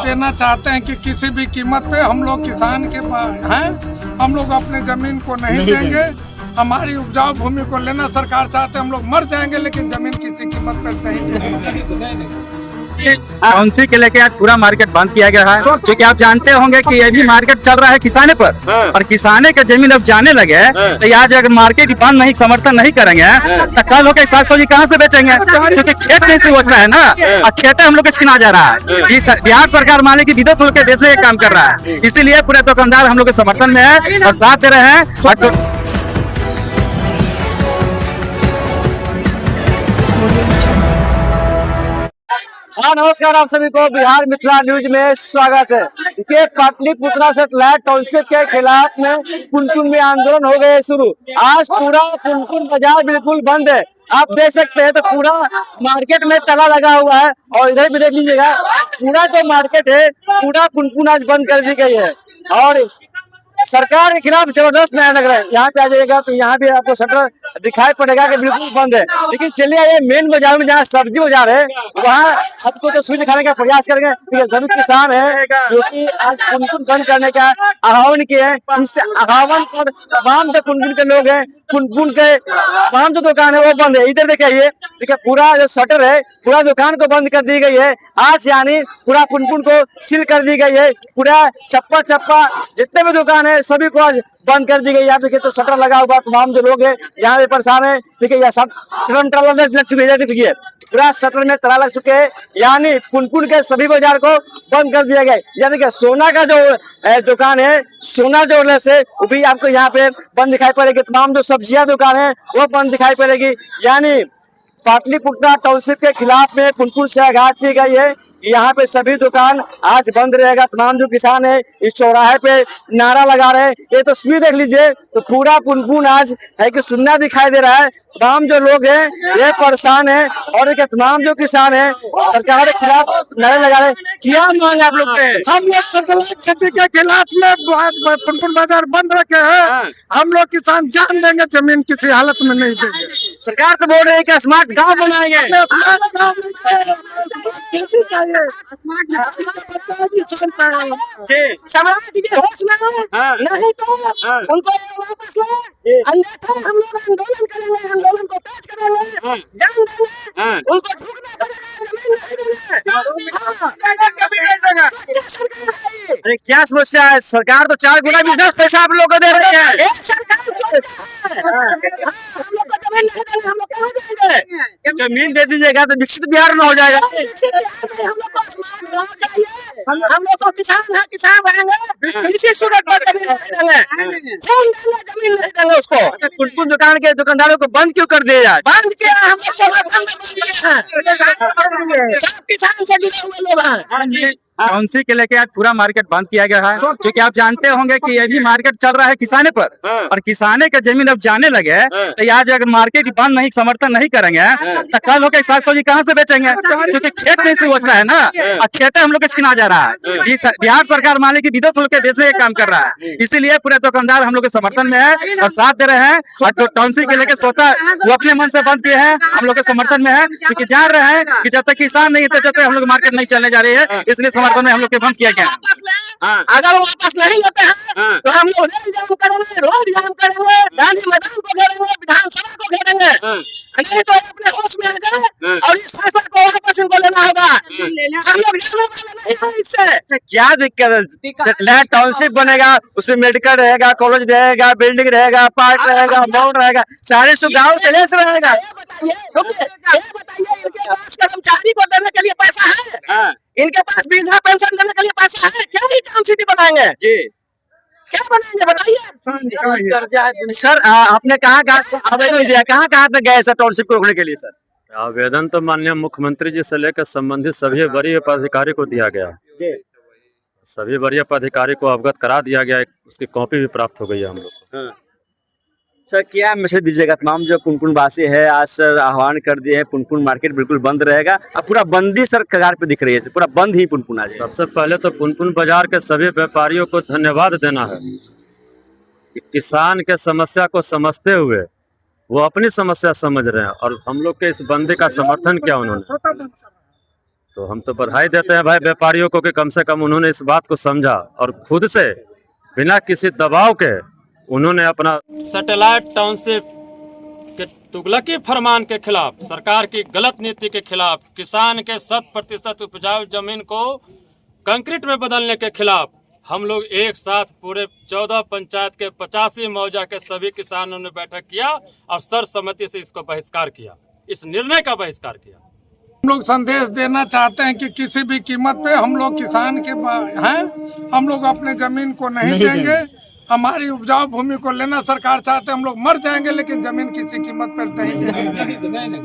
देना चाहते हैं कि किसी भी कीमत पे हम लोग किसान के हैं, हम लोग अपने जमीन को नहीं देंगे। हमारी उपजाऊ भूमि को लेना सरकार चाहते, हम लोग मर जाएंगे लेकिन जमीन किसी कीमत पर नहीं देंगे। काउंसिल के लेके आज पूरा मार्केट बंद किया गया है, क्योंकि आप जानते होंगे कि ये भी मार्केट चल रहा है किसाने पर, और किसाने का जमीन अब जाने लगे तो आज अगर मार्केट बंद नहीं, समर्थन नहीं करेंगे तो कल होकर साग सब्जी कहाँ से बेचेंगे, क्योंकि खेत नहीं से बच रहा है ना, और खेत हम लोग को छीना जा रहा है। बिहार सरकार मान ली कि विदेश होकर बेचने का काम कर रहा है, इसीलिए पूरे दुकानदार हम लोग के समर्थन में है और साथ दे रहे हैं। हाँ नमस्कार, आप सभी को बिहार मिथिला न्यूज में स्वागत है। देखिए पाटलिपुत्रा सैटेलाइट टाउनशिप के खिलाफ में पुनपुन में आंदोलन हो गए शुरू। आज पूरा पुनपुन बाजार बिल्कुल बंद है, आप देख सकते हैं। तो पूरा मार्केट में ताला लगा हुआ है और इधर भी देख लीजिएगा, पूरा जो मार्केट है पूरा पुनपुन आज बंद कर दी गई है और सरकार के खिलाफ जबरदस्त नया लग रहा है। यहाँ पे आ जाएगा तो यहाँ भी आपको शटर दिखाई पड़ेगा कि बिल्कुल बंद है। लेकिन चलिए ये मेन बाजार में जहाँ सब्जी बाजार है वहाँ आपको तो सुई दिखाने का प्रयास करेंगे। सभी किसान है जो कि आज पुनपुन बंद करने का आह्वान किए हैं। इस आह्वान पर तमाम जो पुनपुन के लोग हैं, पुनपुन के तमाम जो दुकान है वो बंद है। इधर देखिए, देखिए पूरा जो शटर है पूरा दुकान को बंद कर दी गई है आज, यानी पूरा पुनपुन को सील कर दी गई है। पूरा चप्पा चप्पा जितने भी दुकान है सभी को आज बंद कर दी गई। आप देखिए तो शटर लगा हुआ, तमाम जो लोग हैं यहाँ पे परेशान है। देखिए यह सब शटर लग चुके हैं, देखिए पूरा शटर में ताला लग चुके हैं, यानी पुनपुन के सभी बाजार को बंद कर दिया गया। यानी कि सोना का जो दुकान है, सोना जो से वो भी आपको यहाँ पे बंद दिखाई पड़ेगी। तमाम जो सब्जियां दुकान है वो बंद दिखाई पड़ेगी। यानी पाटलिपुत्रा टाउनशिप के खिलाफ में पुनपुन से आगाज की गई है। यहाँ पे सभी दुकान आज बंद रहेगा। तमाम जो किसान है इस चौराहे पे नारा लगा रहे हैं। ये तस्वीर देख लीजिए तो पूरा पुनपुन आज है कि सुन्ना दिखाई दे रहा है। तमाम जो लोग हैं ये परेशान है और एक तमाम जो किसान है सरकार के खिलाफ नारे लगा रहे हैं। क्या मांग आप लोग के? हम लोग सैटेलाइट क्षति के खिलाफ में पुनपुन बाजार बंद रखे हैं। हम लोग किसान जान देंगे, जमीन किसी हालत में नहीं देंगे। सरकार तो बोल रही है कि स्मार्ट गांव बनाएंगे। समाज के होश में नहीं तो उनको वापस लाए, अन्यथा हम लोग आंदोलन करेंगे, आंदोलन को तेज करेंगे, जान देंगे, उनको झुकना पड़ेगा, जमीन अरे क्या समस्या है? सरकार तो 4 गुना भी 10 पैसा आप लोग को दे रही है। जमीन दे दीजिएगा तो विकसित बिहार में हो जाएगा। हम लोग तो किसान है, किसान रहेंगे, इसी सूरत पर जमीन नहीं देंगे उसको। पुनपुन दुकान के दुकानदारों को बंद क्यों कर दिया जाए? बंद किया हम लोग, सब किसान से जुड़े हुए लोग हैं। काउंसिल के लेके आज पूरा मार्केट बंद किया गया है, क्योंकि आप जानते होंगे कि ये भी मार्केट चल रहा है किसाने पर, और किसाने का जमीन अब जाने लगे तो आज अगर मार्केट बंद नहीं, समर्थन नहीं करेंगे तो कल होकर साग सब्जी कहाँ से बेचेंगे, क्योंकि खेत नहीं से बच रहा है ना, और खेत हम लोग को छीना जा रहा है। बिहार सरकार मान ली कि विदेश होकर बेचने का काम कर रहा है, इसीलिए पूरे दुकानदार हम लोग के समर्थन में है और साथ दे रहे हैं। और जो काउंसिल के लेके सोता वो अपने मन से बंद किए हैं, हम लोग के समर्थन में है, क्योंकि जान रहे हैं कि जब तक किसान नहीं है जब तक हम लोग मार्केट नहीं चलने जा रही है, इसलिए समर्थन में हम लोग के बंद किया गया। अगर वो वापस नहीं लेते हैं तो हम लोग रेल जाम करेंगे, रोड जाम करेंगे, गांधी मैदान को घेरेंगे, विधानसभा को घेरेंगे। नहीं तो अपने होश में आ जाए और इस फैसला को वापस इनको लेना होगा। हम लोग इससे क्या दिक्कत है? सैटेलाइट टाउनशिप बनेगा, उसमें मेडिकल रहेगा, कॉलेज रहेगा, बिल्डिंग रहेगा, पार्क रहेगा, मॉल रहेगा, सारी सुविधाओं से लेस रहेगा। इनके पास कर्मचारी को देने के लिए पैसा है, इनके पास वृद्धा पेंशन देने के लिए पैसा है, क्या ये टाउन सिटी बनाएंगे? जी क्या बनाएंगे बताइए। सर आपने कहाँ आवेदन दिया, कहाँ तक गए सर टाउनशिप को रोकने के लिए? सर आवेदन तो माननीय मुख्यमंत्री जी से लेकर संबंधित सभी वरीय पदाधिकारी को दिया गया, सभी वरीय पदाधिकारी को अवगत करा दिया गया, उसकी कॉपी भी प्राप्त हो गई है हम लोग को। सर क्या मैसेज दीजिएगा तमाम जो पुनपुन वासी है? आज सर आह्वान कर दिए हैं, पुनपुन मार्केट बिल्कुल बंद रहेगा, अब पूरा बंदी सर कगार पे दिख रही है, पूरा बंद ही पुनपुन आज। सबसे पहले तो पुनपुन बाजार के सभी व्यापारियों को धन्यवाद देना है कि किसान के समस्या को समझते हुए वो अपनी समस्या समझ रहे हैं और हम लोग के इस बंदी का समर्थन किया उन्होंने। तो हम तो बधाई देते हैं भाई व्यापारियों को कि कम से कम उन्होंने इस बात को समझा और खुद से बिना किसी दबाव के उन्होंने अपना सैटेलाइट टाउनशिप के तुगलकी फरमान के खिलाफ, सरकार की गलत नीति के खिलाफ, किसान के 100% उपजाऊ जमीन को कंक्रीट में बदलने के खिलाफ हम लोग एक साथ पूरे 14 पंचायत के 85 मौजा के सभी किसानों ने बैठक किया और सर्वसम्मति से इसको बहिष्कार किया, इस निर्णय का बहिष्कार किया। हम लोग संदेश देना चाहते हैं कि किसी भी कीमत पे हम लोग किसान के हैं, हम लोग अपने जमीन को नहीं देंगे। हमारी उपजाऊ भूमि को लेना सरकार चाहते हैं, हम लोग मर जाएंगे लेकिन जमीन किसी कीमत पर नहीं देंगे।